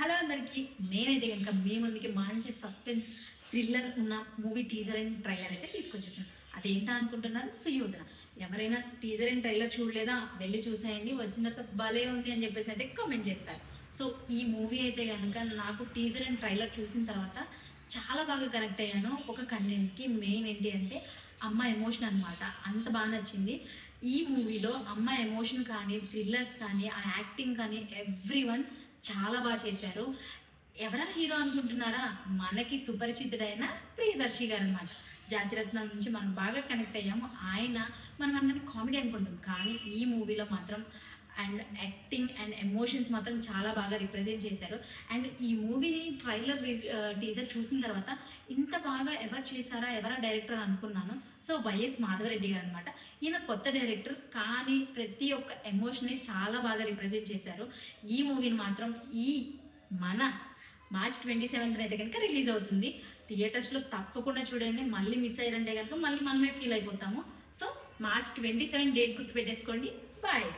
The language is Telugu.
హలో అందరికీ, నేనైతే కనుక మీ ముందుకి మంచి సస్పెన్స్ థ్రిల్లర్ ఉన్న మూవీ టీజర్ అండ్ ట్రైలర్ అయితే తీసుకొచ్చేసాను. అదేంటా అనుకుంటున్నారు? సుయోధన. ఎవరైనా టీజర్ అండ్ ట్రైలర్ చూడలేదా? వెళ్ళి చూసేయండి, వచ్చిన తర్వాత భలే ఉంది అని చెప్పేసి అయితే కామెంట్ చేస్తారు. సో ఈ మూవీ అయితే కనుక నాకు టీజర్ అండ్ ట్రైలర్ చూసిన తర్వాత చాలా బాగా కనెక్ట్ అయ్యాను. ఒక కంటెంట్కి మెయిన్ ఏంటి అంటే అమ్మ ఎమోషన్ అనమాట. అంత బాగా నచ్చింది. ఈ మూవీలో అమ్మ ఎమోషన్ కానీ, థ్రిల్లర్స్ కానీ, ఆ యాక్టింగ్ కానీ ఎవ్రీ వన్ చాలా బాగా చేశారు. ఎవరా హీరో అనుకుంటున్నారా? మనకి సుపరిచితుడైన ప్రియదర్శి గారు అనమాట. జాతిరత్నం నుంచి మనం బాగా కనెక్ట్ అయ్యాము. ఆయన మనం అందరినీ కామెడీ అనుకుంటాం, కానీ ఈ మూవీలో మాత్రం అండ్ యాక్టింగ్ అండ్ ఎమోషన్స్ మాత్రం చాలా బాగా రిప్రజెంట్ చేశారు. అండ్ ఈ మూవీని ట్రైలర్ టీజర్ చూసిన తర్వాత ఇంత బాగా ఎవరు చేశారా, ఎవరా డైరెక్టర్ అనుకున్నాను. సో వైఎస్ మాధవరెడ్డి గారు అనమాట. ఈయన కొత్త డైరెక్టర్, కానీ ప్రతి ఒక్క ఎమోషన్ని చాలా బాగా రిప్రజెంట్ చేశారు. ఈ మూవీని మాత్రం మన మార్చ్ 27th అయితే కనుక రిలీజ్ అవుతుంది. థియేటర్స్లో తప్పకుండా చూడండి. మళ్ళీ మిస్ అయ్యారంటే కనుక మళ్ళీ మనమే ఫీల్ అయిపోతాము. సో మార్చ్ 27 డేట్ గుర్తు పెట్టేసుకోండి. బాయ్.